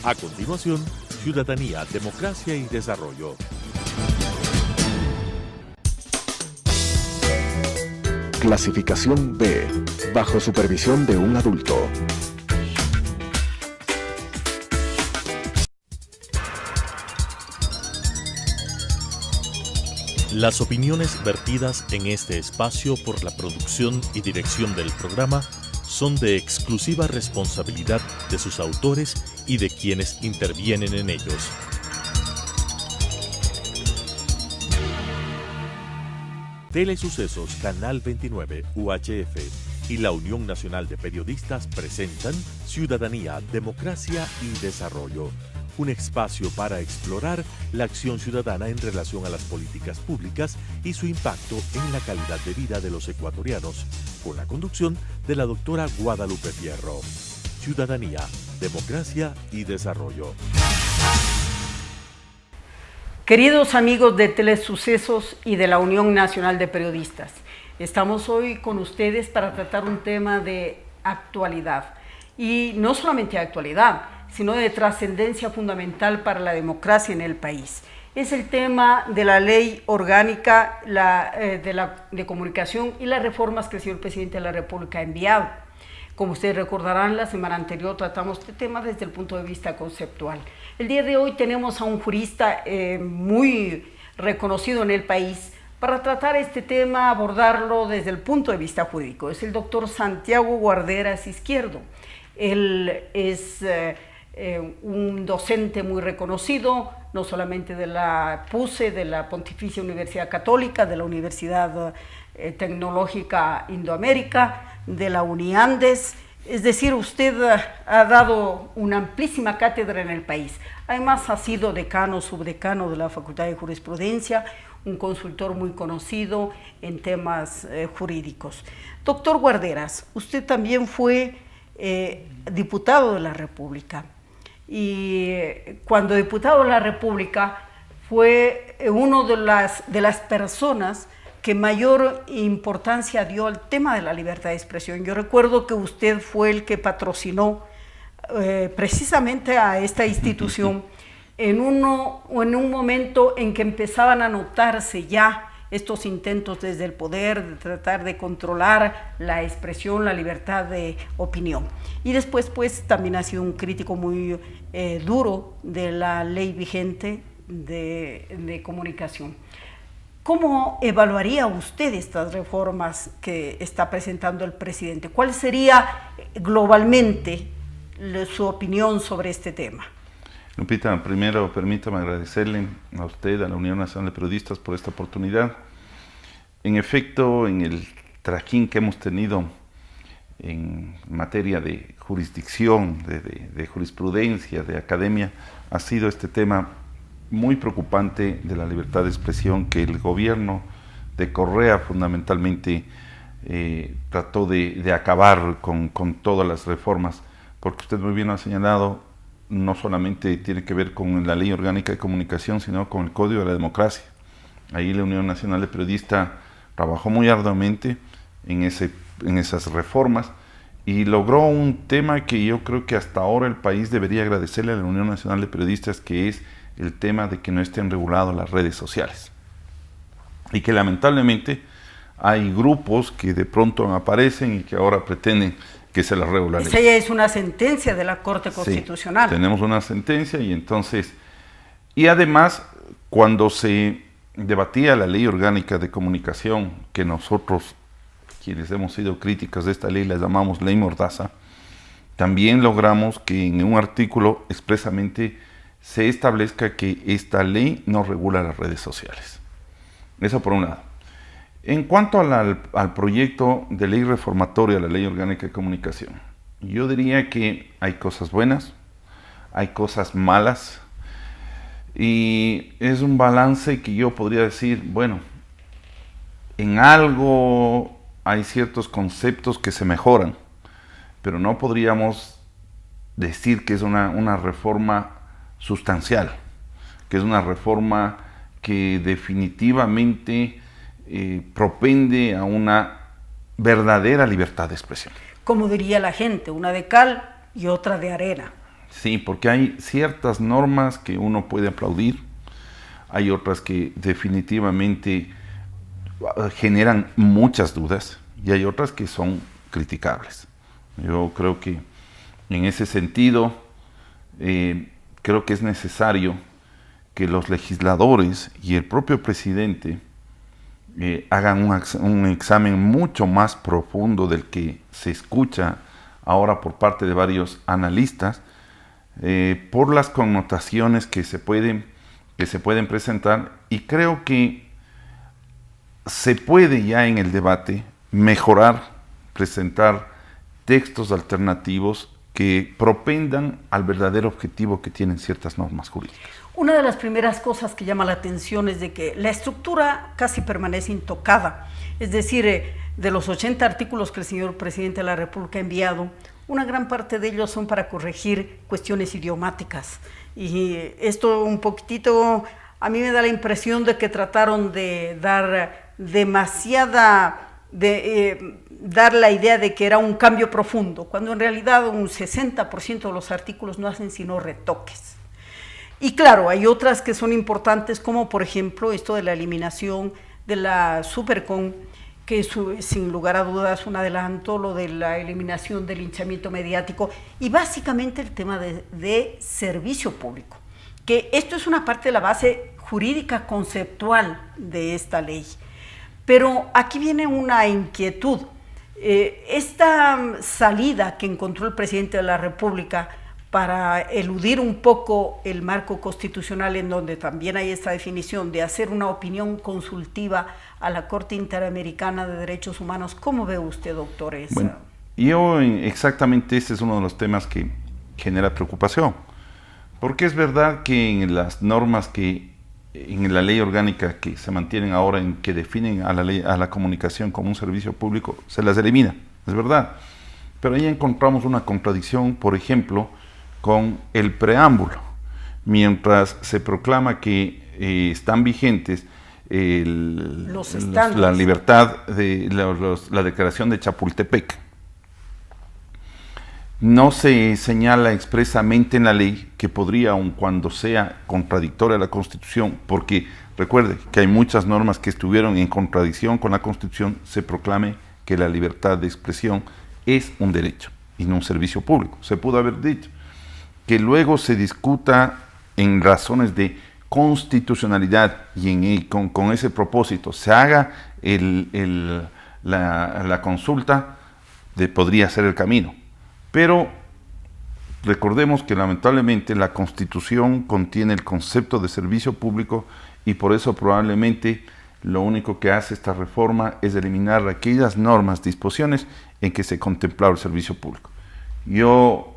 A continuación, Ciudadanía, Democracia y Desarrollo. Clasificación B, bajo supervisión de un adulto. Las opiniones vertidas en este espacio por la producción y dirección del programa son de exclusiva responsabilidad de sus autores y de quienes intervienen en ellos. Telesucesos Canal 29 UHF y la Unión Nacional de Periodistas presentan Ciudadanía, Democracia y Desarrollo, un espacio para explorar la acción ciudadana en relación a las políticas públicas y su impacto en la calidad de vida de los ecuatorianos, con la conducción de la doctora Guadalupe Fierro. Ciudadanía, Democracia y Desarrollo. Queridos amigos de Telesucesos y de la Unión Nacional de Periodistas, estamos hoy con ustedes para tratar un tema de actualidad, y no solamente de actualidad, sino de trascendencia fundamental para la democracia en el país. Es el tema de la ley orgánica de comunicación y las reformas que el señor presidente de la República ha enviado. Como ustedes recordarán, la semana anterior tratamos este tema desde el punto de vista conceptual. El día de hoy tenemos a un jurista muy reconocido en el país para tratar este tema, abordarlo desde el punto de vista jurídico. Es el doctor Santiago Guarderas Izquierdo. Él es un docente muy reconocido, no solamente de la PUCE, de la Pontificia Universidad Católica, de la Universidad Tecnológica Indoamérica, de la UNIANDES. Es decir, usted ha dado una amplísima cátedra en el país. Además, ha sido decano, subdecano de la Facultad de Jurisprudencia, un consultor muy conocido en temas jurídicos. Doctor Guarderas, usted también fue diputado de la República. Y cuando diputado de la República fue uno de las personas que mayor importancia dio al tema de la libertad de expresión. Yo recuerdo que usted fue el que patrocinó precisamente a esta institución en un momento en que empezaban a notarse ya estos intentos desde el poder de tratar de controlar la expresión, la libertad de opinión. Y después, pues, también ha sido un crítico muy duro de la ley vigente de comunicación. ¿Cómo evaluaría usted estas reformas que está presentando el presidente? ¿Cuál sería globalmente su opinión sobre este tema? Lupita, primero permítame agradecerle a usted, a la Unión Nacional de Periodistas, por esta oportunidad. En efecto, en el trajín que hemos tenido en materia de jurisdicción, de jurisprudencia, de academia, ha sido este tema muy preocupante de la libertad de expresión que el gobierno de Correa fundamentalmente trató de acabar con todas las reformas, porque usted muy bien lo ha señalado, no solamente tiene que ver con la Ley Orgánica de Comunicación, sino con el Código de la Democracia. Ahí la Unión Nacional de Periodistas trabajó muy arduamente en esas reformas y logró un tema que yo creo que hasta ahora el país debería agradecerle a la Unión Nacional de Periodistas, que es el tema de que no estén reguladas las redes sociales. Y que lamentablemente hay grupos que de pronto aparecen y que ahora pretenden que se las regularice. Esa ya es una sentencia de la Corte Constitucional. Sí, tenemos una sentencia y además cuando se debatía la Ley Orgánica de Comunicación, que nosotros, quienes hemos sido críticos de esta ley, la llamamos Ley Mordaza, también logramos que en un artículo expresamente se establezca que esta ley no regula las redes sociales. Eso por un lado. En cuanto al proyecto de ley reformatoria, la Ley Orgánica de Comunicación, yo diría que hay cosas buenas, hay cosas malas, y es un balance que yo podría decir, bueno, en algo hay ciertos conceptos que se mejoran, pero no podríamos decir que es una reforma sustancial, que es una reforma que definitivamente propende a una verdadera libertad de expresión. Como diría la gente, una de cal y otra de arena. Sí, porque hay ciertas normas que uno puede aplaudir, hay otras que definitivamente generan muchas dudas y hay otras que son criticables. Yo creo que en ese sentido, creo que es necesario que los legisladores y el propio presidente hagan un examen mucho más profundo del que se escucha ahora por parte de varios analistas, por las connotaciones que se pueden presentar, y creo que se puede ya en el debate mejorar, presentar textos alternativos que propendan al verdadero objetivo que tienen ciertas normas jurídicas. Una de las primeras cosas que llama la atención es de que la estructura casi permanece intocada. Es decir, de los 80 artículos que el señor presidente de la República ha enviado, una gran parte de ellos son para corregir cuestiones idiomáticas. Y esto un poquitito, a mí me da la impresión de que trataron de dar dar la idea de que era un cambio profundo, cuando en realidad un 60% de los artículos no hacen sino retoques. Y claro, hay otras que son importantes, como por ejemplo esto de la eliminación de la Supercon, que es sin lugar a dudas un adelanto, lo de la eliminación del linchamiento mediático y básicamente el tema de servicio público, que esto es una parte de la base jurídica conceptual de esta ley. Pero aquí viene una inquietud. Esta salida que encontró el presidente de la República para eludir un poco el marco constitucional, en donde también hay esta definición de hacer una opinión consultiva a la Corte Interamericana de Derechos Humanos, ¿cómo ve usted, doctor, esa? Bueno, yo exactamente ese es uno de los temas que genera preocupación, porque es verdad que en las normas en la ley orgánica que se mantienen ahora, en que definen a la comunicación como un servicio público, se las elimina, es verdad. Pero ahí encontramos una contradicción, por ejemplo, con el preámbulo. Mientras se proclama que están vigentes la libertad de la declaración de Chapultepec, no se señala expresamente en la ley que podría, aun cuando sea contradictoria a la Constitución, porque recuerde que hay muchas normas que estuvieron en contradicción con la Constitución, se proclame que la libertad de expresión es un derecho y no un servicio público. Se pudo haber dicho que luego se discuta en razones de constitucionalidad y con ese propósito se haga la consulta, podría ser el camino. Pero recordemos que lamentablemente la Constitución contiene el concepto de servicio público y por eso probablemente lo único que hace esta reforma es eliminar aquellas normas, disposiciones en que se contemplaba el servicio público. Yo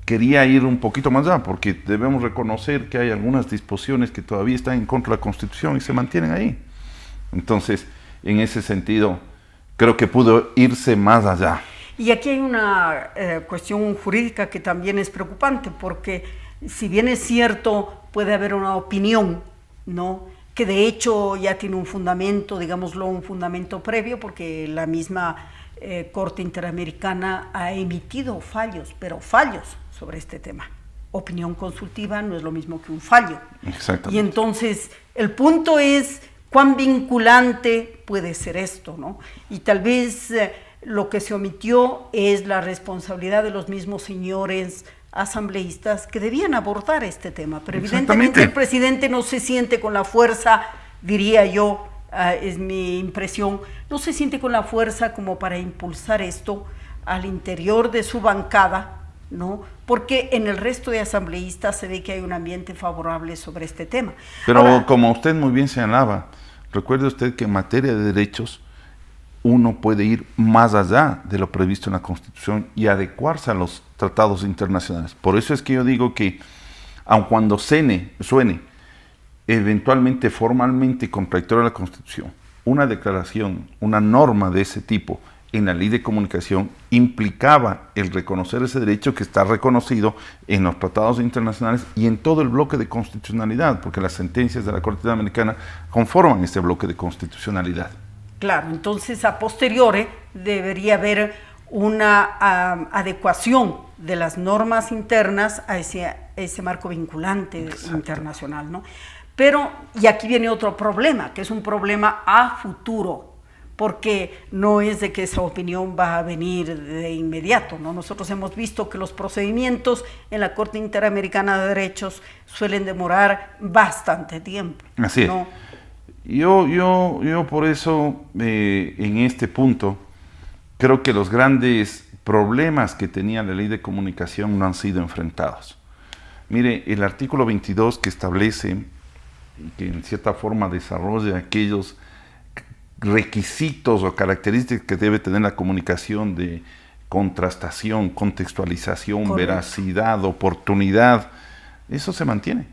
quería ir un poquito más allá, porque debemos reconocer que hay algunas disposiciones que todavía están en contra de la Constitución y se mantienen ahí. Entonces, en ese sentido, creo que pudo irse más allá. Y aquí hay una cuestión jurídica que también es preocupante, porque si bien es cierto, puede haber una opinión, ¿no?, que de hecho ya tiene un fundamento, digámoslo, un fundamento previo, porque la misma Corte Interamericana ha emitido fallos, pero fallos sobre este tema. Opinión consultiva no es lo mismo que un fallo. Exactamente. Y entonces el punto es cuán vinculante puede ser esto, ¿no? Y tal vez lo que se omitió es la responsabilidad de los mismos señores asambleístas que debían abordar este tema, pero evidentemente el presidente no se siente con la fuerza, diría yo, es mi impresión, no se siente con la fuerza como para impulsar esto al interior de su bancada, ¿no? Porque en el resto de asambleístas se ve que hay un ambiente favorable sobre este tema. Pero ahora, como usted muy bien señalaba, recuerde usted que en materia de derechos uno puede ir más allá de lo previsto en la Constitución y adecuarse a los tratados internacionales. Por eso es que yo digo que, aun cuando suene eventualmente formalmente contradictoria a la Constitución, una declaración, una norma de ese tipo en la ley de comunicación implicaba el reconocer ese derecho que está reconocido en los tratados internacionales y en todo el bloque de constitucionalidad, porque las sentencias de la Corte Interamericana conforman este bloque de constitucionalidad. Claro, entonces a posteriori debería haber una adecuación de las normas internas a ese marco vinculante internacional, ¿no? Pero, y aquí viene otro problema, que es un problema a futuro, porque no es de que esa opinión va a venir de inmediato, ¿no? Nosotros hemos visto que los procedimientos en la Corte Interamericana de Derechos suelen demorar bastante tiempo. Así ¿no? es. Yo por eso, en este punto, creo que los grandes problemas que tenía la ley de comunicación no han sido enfrentados. Mire, el artículo 22 que establece y que en cierta forma desarrolla aquellos requisitos o características que debe tener la comunicación de contrastación, contextualización, correcto, veracidad, oportunidad, eso se mantiene.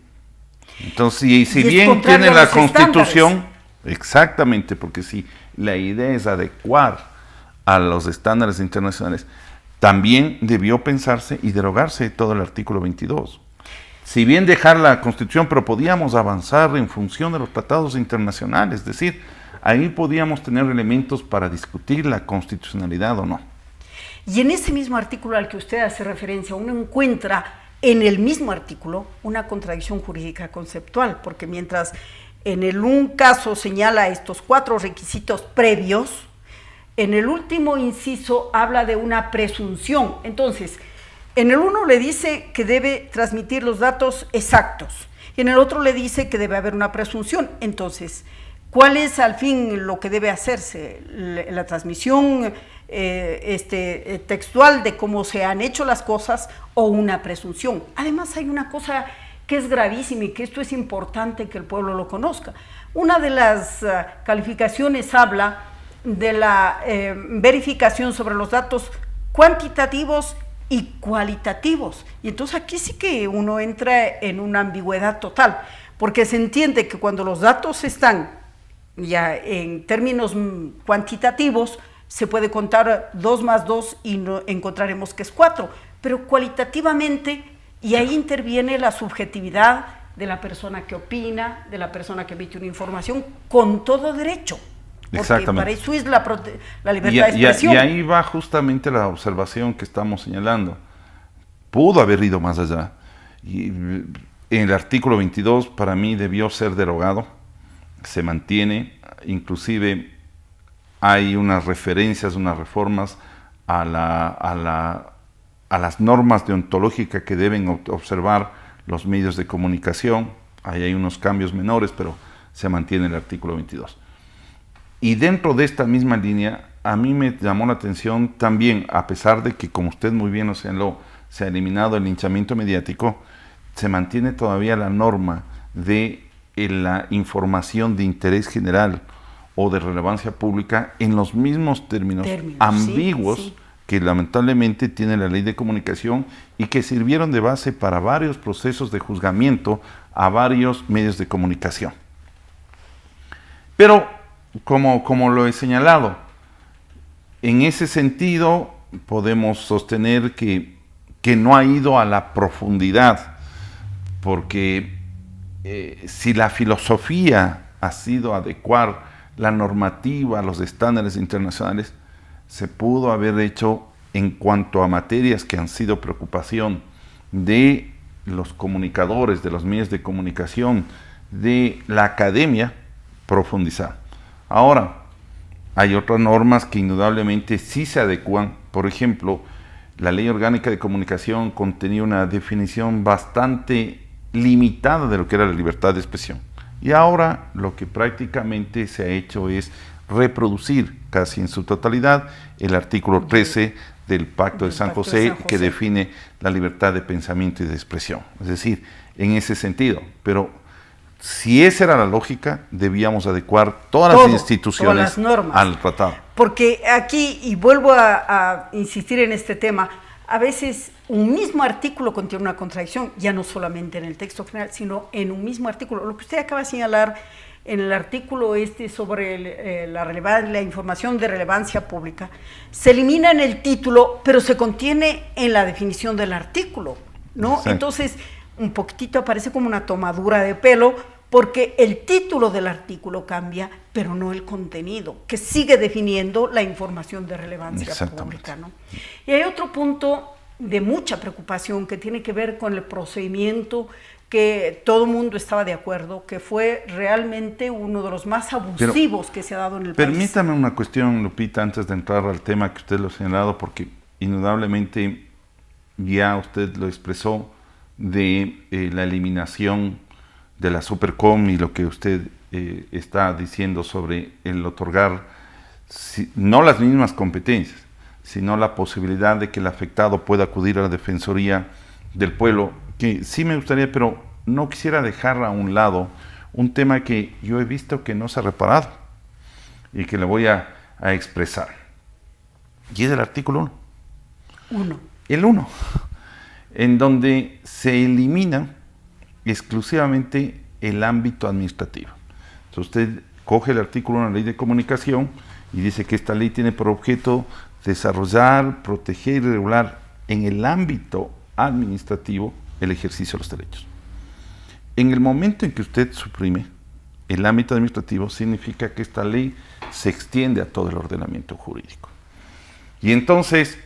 Entonces, si y bien tiene la Constitución, estándares. Exactamente, porque si la idea es adecuar a los estándares internacionales, también debió pensarse y derogarse todo el artículo 22. Si bien dejar la Constitución, pero podíamos avanzar en función de los tratados internacionales, es decir, ahí podíamos tener elementos para discutir la constitucionalidad o no. Y en ese mismo artículo al que usted hace referencia, uno encuentra en el mismo artículo una contradicción jurídica conceptual, porque mientras en el un caso señala estos 4 requisitos previos, en el último inciso habla de una presunción. Entonces, en el uno le dice que debe transmitir los datos exactos, y en el otro le dice que debe haber una presunción. Entonces, ¿cuál es al fin lo que debe hacerse? La transmisión textual de cómo se han hecho las cosas o una presunción. Además, hay una cosa que es gravísima y que esto es importante que el pueblo lo conozca. Una de las calificaciones habla de la verificación sobre los datos cuantitativos y cualitativos. Y entonces aquí sí que uno entra en una ambigüedad total, porque se entiende que cuando los datos están ya en términos cuantitativos, se puede contar 2 más 2 y no encontraremos que es 4, pero cualitativamente, y ahí interviene la subjetividad de la persona que opina, de la persona que emite una información, con todo derecho. Porque para eso es la libertad de expresión. Y ahí va justamente la observación que estamos señalando. Pudo haber ido más allá. Y en el artículo 22 para mí debió ser derogado. Se mantiene, inclusive hay unas referencias, unas reformas a las normas deontológicas que deben observar los medios de comunicación. Ahí hay unos cambios menores, pero se mantiene el artículo 22. Y dentro de esta misma línea, a mí me llamó la atención también, a pesar de que, como usted muy bien lo señaló, se ha eliminado el linchamiento mediático, se mantiene todavía la norma de la información de interés general o de relevancia pública en los mismos términos ambiguos, sí. Que lamentablemente tiene la ley de comunicación y que sirvieron de base para varios procesos de juzgamiento a varios medios de comunicación. Pero, como lo he señalado, en ese sentido podemos sostener que no ha ido a la profundidad, porque si la filosofía ha sido adecuar la normativa a los estándares internacionales, se pudo haber hecho en cuanto a materias que han sido preocupación de los comunicadores, de los medios de comunicación, de la academia, profundizar. Ahora, hay otras normas que indudablemente sí se adecuan. Por ejemplo, la Ley Orgánica de Comunicación contenía una definición bastante limitada de lo que era la libertad de expresión. Y ahora lo que prácticamente se ha hecho es reproducir casi en su totalidad el artículo 13 del Pacto de San José, que define la libertad de pensamiento y de expresión. Es decir, en ese sentido. Pero si esa era la lógica, debíamos adecuar todas las instituciones todas las normas al tratado. Porque aquí, y vuelvo a insistir en este tema, a veces un mismo artículo contiene una contradicción, ya no solamente en el texto general, sino en un mismo artículo. Lo que usted acaba de señalar en el artículo sobre la información de relevancia pública, se elimina en el título, pero se contiene en la definición del artículo, ¿no? Sí. Entonces, un poquitito aparece como una tomadura de pelo, porque el título del artículo cambia, pero no el contenido, que sigue definiendo la información de relevancia pública, ¿no? Y hay otro punto de mucha preocupación, que tiene que ver con el procedimiento, que todo el mundo estaba de acuerdo, que fue realmente uno de los más abusivos que se ha dado en el país. Permítame una cuestión, Lupita, antes de entrar al tema que usted lo ha señalado, porque indudablemente ya usted lo expresó de la eliminación de la Supercom y lo que usted está diciendo sobre el otorgar no las mismas competencias, sino la posibilidad de que el afectado pueda acudir a la Defensoría del Pueblo, que sí me gustaría, pero no quisiera dejar a un lado un tema que yo he visto que no se ha reparado y que le voy a expresar. Y es el artículo 1. El 1, en donde se elimina exclusivamente el ámbito administrativo. Entonces usted coge el artículo 1 de la Ley de Comunicación y dice que esta ley tiene por objeto desarrollar, proteger y regular en el ámbito administrativo el ejercicio de los derechos. En el momento en que usted suprime el ámbito administrativo, significa que esta ley se extiende a todo el ordenamiento jurídico. Y entonces,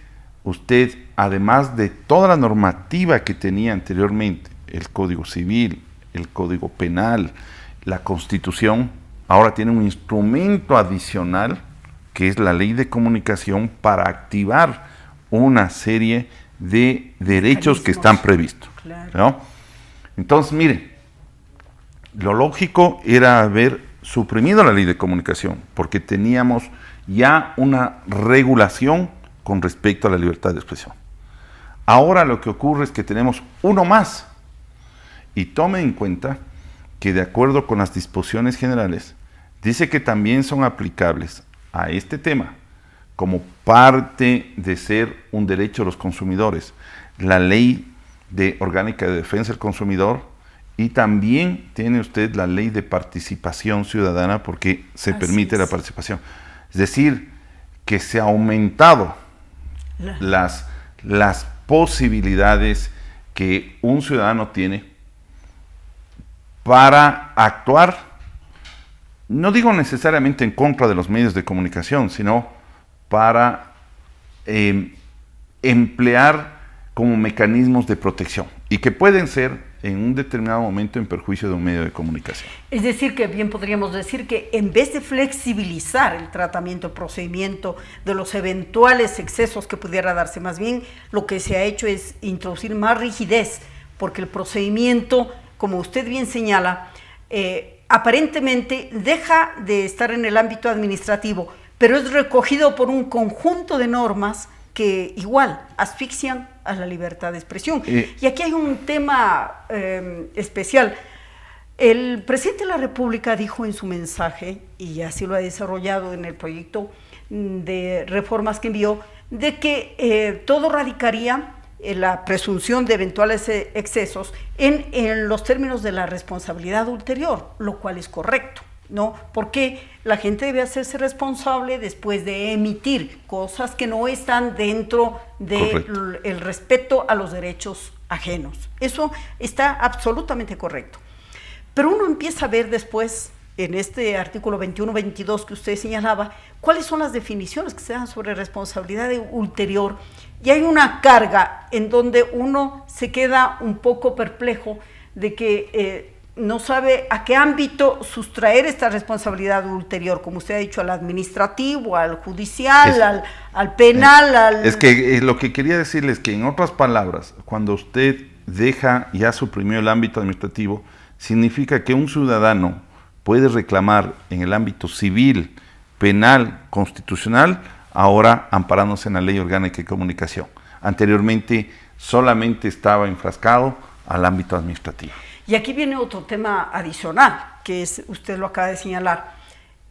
usted, además de toda la normativa que tenía anteriormente, el Código Civil, el Código Penal, la Constitución, ahora tiene un instrumento adicional, que es la Ley de Comunicación, para activar una serie de derechos que están previstos, ¿no? Entonces, mire, lo lógico era haber suprimido la Ley de Comunicación, porque teníamos ya una regulación con respecto a la libertad de expresión. Ahora lo que ocurre es que tenemos uno más, y tome en cuenta que de acuerdo con las disposiciones generales, dice que también son aplicables a este tema, como parte de ser un derecho de los consumidores, la Ley Orgánica de Defensa del Consumidor, y también tiene usted la Ley de Participación Ciudadana, porque se permite la participación. Es decir, que se ha aumentado las posibilidades que un ciudadano tiene para actuar, no digo necesariamente en contra de los medios de comunicación, sino para emplear como mecanismos de protección y que pueden ser en un determinado momento en perjuicio de un medio de comunicación. Es decir, que bien podríamos decir que en vez de flexibilizar el tratamiento, el procedimiento de los eventuales excesos que pudiera darse, más bien lo que se ha hecho es introducir más rigidez, porque el procedimiento, como usted bien señala, aparentemente deja de estar en el ámbito administrativo, pero es recogido por un conjunto de normas que igual asfixian a la libertad de expresión. Y aquí hay un tema especial. El presidente de la República dijo en su mensaje, y así lo ha desarrollado en el proyecto de reformas que envió, de que todo radicaría la presunción de eventuales excesos en los términos de la responsabilidad ulterior, lo cual es correcto, ¿no? Porque la gente debe hacerse responsable después de emitir cosas que no están dentro del respeto a los derechos ajenos. Eso está absolutamente correcto. Pero uno empieza a ver después, en este artículo 21-22 que usted señalaba, cuáles son las definiciones que se dan sobre responsabilidad ulterior, y hay una carga en donde uno se queda un poco perplejo de que no sabe a qué ámbito sustraer esta responsabilidad ulterior, como usted ha dicho, al administrativo, al judicial, al penal. Es que lo que quería decirles es que, en otras palabras, cuando usted ya suprimió el ámbito administrativo, significa que un ciudadano puede reclamar en el ámbito civil, penal, constitucional, ahora amparándose en la Ley Orgánica de Comunicación. Anteriormente solamente estaba enfrascado al ámbito administrativo. Y aquí viene otro tema adicional, que es, usted lo acaba de señalar,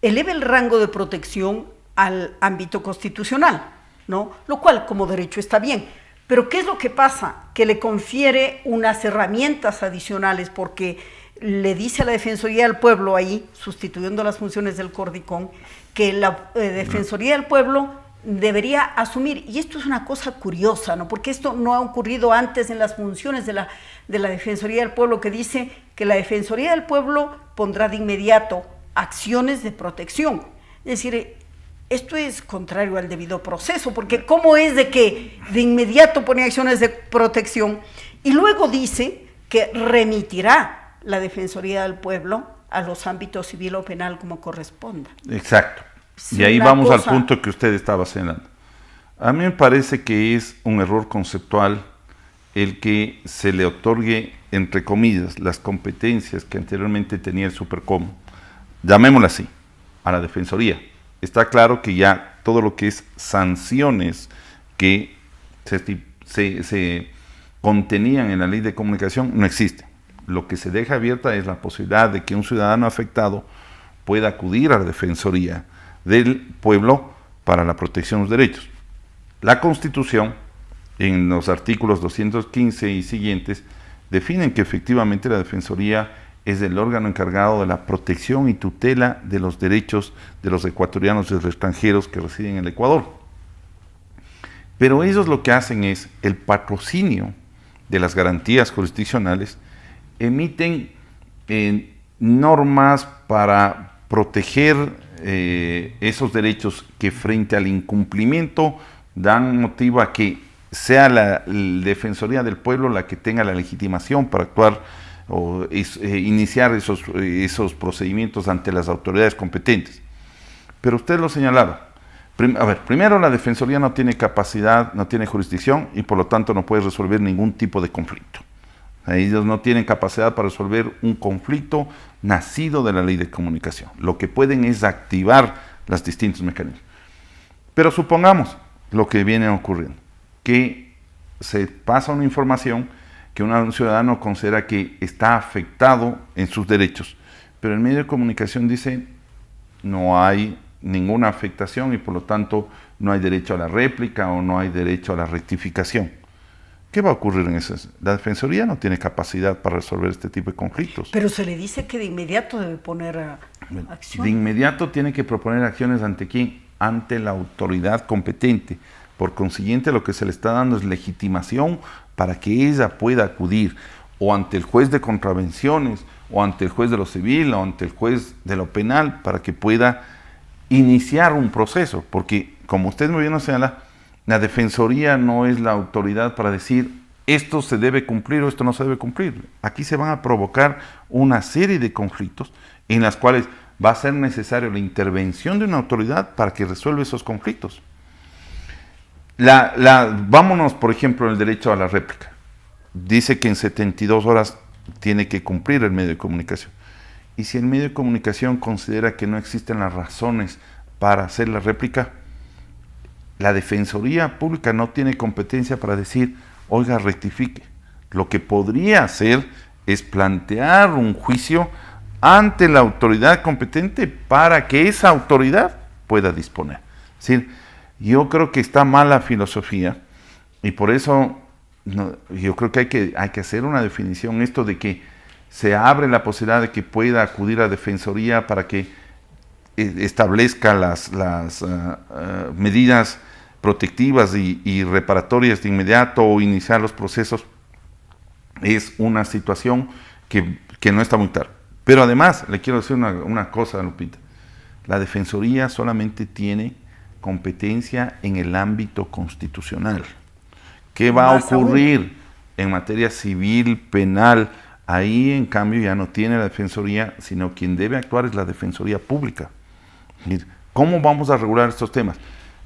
eleva el rango de protección al ámbito constitucional, ¿no? Lo cual como derecho está bien. Pero ¿qué es lo que pasa? Que le confiere unas herramientas adicionales, porque le dice a la Defensoría del Pueblo ahí, sustituyendo las funciones del Cordicón, que la Defensoría del Pueblo debería asumir, y esto es una cosa curiosa, ¿no? Porque esto no ha ocurrido antes en las funciones de la Defensoría del Pueblo, que dice que la Defensoría del Pueblo pondrá de inmediato acciones de protección. Es decir, esto es contrario al debido proceso, porque ¿cómo es de que de inmediato pone acciones de protección y luego dice que remitirá la Defensoría del Pueblo a los ámbitos civil o penal como corresponda? Exacto. Sí, y ahí una vamos al cosa- punto que usted estaba señalando. A mí me parece que es un error conceptual el que se le otorgue, entre comillas, las competencias que anteriormente tenía el Supercom, llamémosla así, a la Defensoría. Está claro que ya todo lo que es sanciones que se contenían en la ley de comunicación no existe. Lo que se deja abierta es la posibilidad de que un ciudadano afectado pueda acudir a la Defensoría del Pueblo para la protección de sus derechos. La Constitución, en los artículos 215 y siguientes, definen que efectivamente la Defensoría es el órgano encargado de la protección y tutela de los derechos de los ecuatorianos y de los extranjeros que residen en el Ecuador. Pero ellos lo que hacen es el patrocinio de las garantías jurisdiccionales, emiten normas para proteger esos derechos que frente al incumplimiento dan motivo a que sea la Defensoría del Pueblo la que tenga la legitimación para actuar o iniciar esos procedimientos ante las autoridades competentes. Pero usted lo señalaba. Primero la Defensoría no tiene capacidad, no tiene jurisdicción y por lo tanto no puede resolver ningún tipo de conflicto. Ellos no tienen capacidad para resolver un conflicto nacido de la ley de comunicación. Lo que pueden es activar los distintos mecanismos. Pero supongamos lo que viene ocurriendo, que se pasa una información que un ciudadano considera que está afectado en sus derechos, pero el medio de comunicación dice no hay ninguna afectación y por lo tanto no hay derecho a la réplica o no hay derecho a la rectificación. ¿Qué va a ocurrir en eso? La Defensoría no tiene capacidad para resolver este tipo de conflictos. Pero se le dice que de inmediato debe poner acción. De inmediato tiene que proponer acciones ante quién, ante la autoridad competente. Por consiguiente, lo que se le está dando es legitimación para que ella pueda acudir o ante el juez de contravenciones, o ante el juez de lo civil, o ante el juez de lo penal, para que pueda iniciar un proceso. Porque, como usted muy bien nos señala, la Defensoría no es la autoridad para decir esto se debe cumplir o esto no se debe cumplir. Aquí se van a provocar una serie de conflictos en las cuales va a ser necesaria la intervención de una autoridad para que resuelva esos conflictos. Vámonos, por ejemplo, en el derecho a la réplica. Dice que en 72 horas tiene que cumplir el medio de comunicación. Y si el medio de comunicación considera que no existen las razones para hacer la réplica, la Defensoría Pública no tiene competencia para decir, oiga, rectifique. Lo que podría hacer es plantear un juicio ante la autoridad competente para que esa autoridad pueda disponer. Es decir, yo creo que está mala filosofía y por eso yo creo que hay que hacer una definición, esto de que se abre la posibilidad de que pueda acudir a la Defensoría para que establezca las medidas protectivas y reparatorias de inmediato o iniciar los procesos, es una situación que no está muy clara. Pero además, le quiero decir una cosa, Lupita, la Defensoría solamente tiene competencia en el ámbito constitucional. ¿Qué va a ocurrir en materia civil, penal? Ahí, en cambio, ya no tiene la Defensoría, sino quien debe actuar es la Defensoría Pública. ¿Cómo vamos a regular estos temas?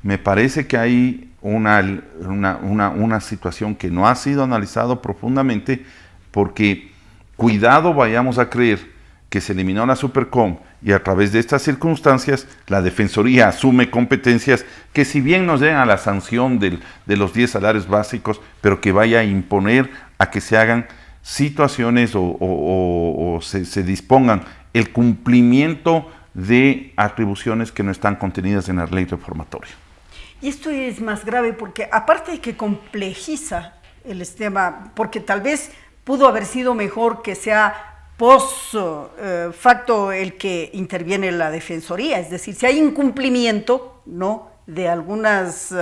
Me parece que hay una situación que no ha sido analizado profundamente porque, cuidado, vayamos a creer que se eliminó la Supercom y a través de estas circunstancias la Defensoría asume competencias que si bien nos llegan a la sanción de los 10 salarios básicos, pero que vaya a imponer a que se hagan situaciones o se dispongan el cumplimiento de atribuciones que no están contenidas en la ley reformatoria. Y esto es más grave porque aparte de que complejiza el sistema, porque tal vez pudo haber sido mejor que sea post facto el que interviene la Defensoría, es decir, si hay incumplimiento, ¿no?, de algunas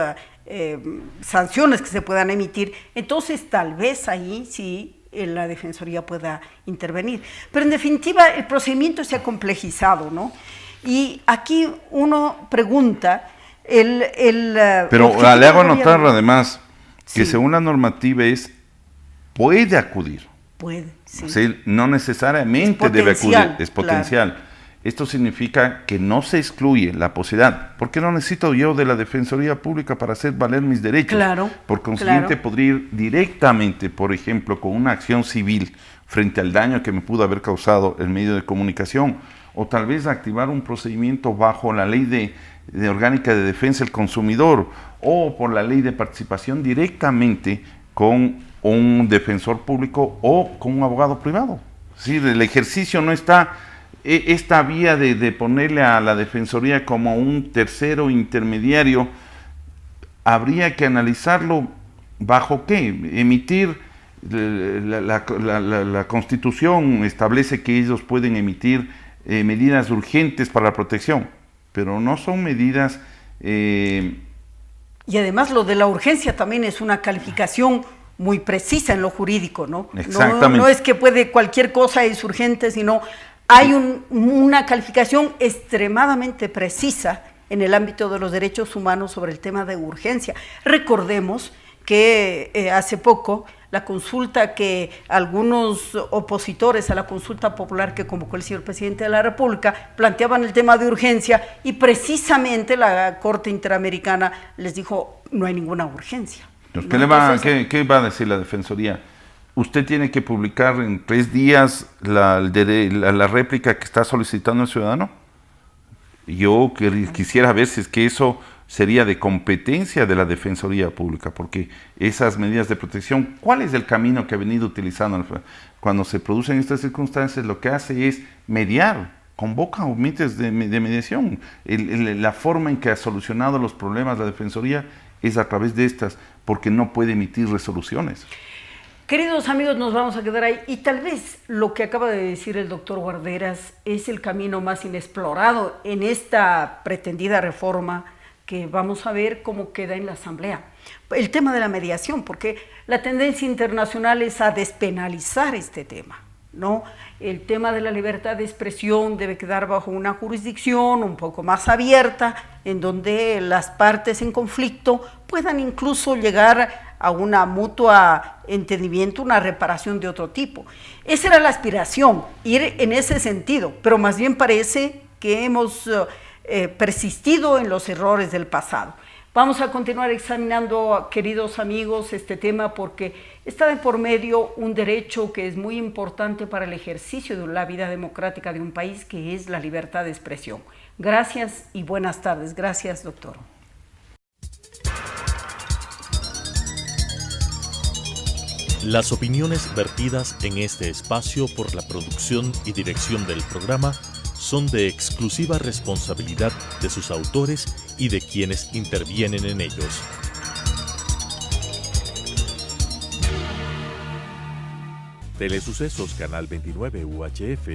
sanciones que se puedan emitir, entonces tal vez ahí sí la Defensoría pueda intervenir. Pero en definitiva el procedimiento se ha complejizado, ¿no? Y aquí uno pregunta Pero le hago notar además que según la normativa puede acudir. Puede, sí. O sea, no necesariamente debe acudir, es potencial. Claro. Esto significa que no se excluye la posibilidad. ¿Por qué no necesito yo de la Defensoría Pública para hacer valer mis derechos? Claro. Por consiguiente, podría ir directamente, por ejemplo, con una acción civil frente al daño que me pudo haber causado el medio de comunicación, o tal vez activar un procedimiento bajo la ley de orgánica de defensa del consumidor, o por la ley de participación directamente con un defensor público o con un abogado privado. Es decir, el ejercicio no está... Esta vía de ponerle a la Defensoría como un tercero intermediario, habría que analizarlo bajo qué. Emitir, la Constitución establece que ellos pueden emitir medidas urgentes para la protección, pero no son medidas... Y además lo de la urgencia también es una calificación muy precisa en lo jurídico, ¿no? Exactamente. No es que puede cualquier cosa es urgente, sino... Hay una calificación extremadamente precisa en el ámbito de los derechos humanos sobre el tema de urgencia. Recordemos que hace poco la consulta que algunos opositores a la consulta popular que convocó el señor presidente de la República planteaban el tema de urgencia y precisamente la Corte Interamericana les dijo no hay ninguna urgencia. ¿Qué va a decir la Defensoría? Usted tiene que publicar en 3 días la réplica que está solicitando el ciudadano. Yo quisiera ver si es que eso sería de competencia de la Defensoría Pública, porque esas medidas de protección, ¿cuál es el camino que ha venido utilizando? Cuando se producen estas circunstancias, lo que hace es mediar, convoca comités de mediación. La forma en que ha solucionado los problemas la Defensoría es a través de estas, porque no puede emitir resoluciones. Queridos amigos, nos vamos a quedar ahí y tal vez lo que acaba de decir el doctor Guarderas es el camino más inexplorado en esta pretendida reforma que vamos a ver cómo queda en la Asamblea. El tema de la mediación, porque la tendencia internacional es a despenalizar este tema, ¿no? El tema de la libertad de expresión debe quedar bajo una jurisdicción un poco más abierta, en donde las partes en conflicto puedan incluso llegar a una mutua entendimiento, una reparación de otro tipo. Esa era la aspiración, ir en ese sentido, pero más bien parece que hemos persistido en los errores del pasado. Vamos a continuar examinando, queridos amigos, este tema porque está de por medio un derecho que es muy importante para el ejercicio de la vida democrática de un país, que es la libertad de expresión. Gracias y buenas tardes. Gracias, doctor. Las opiniones vertidas en este espacio por la producción y dirección del programa son de exclusiva responsabilidad de sus autores y de quienes intervienen en ellos. Telesucesos Canal 29 UHF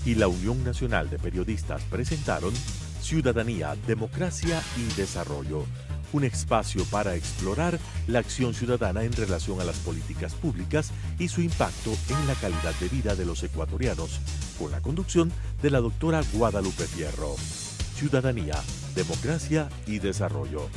y la Unión Nacional de Periodistas presentaron Ciudadanía, Democracia y Desarrollo, un espacio para explorar la acción ciudadana en relación a las políticas públicas y su impacto en la calidad de vida de los ecuatorianos, con la conducción de la doctora Guadalupe Fierro. Ciudadanía, Democracia y Desarrollo.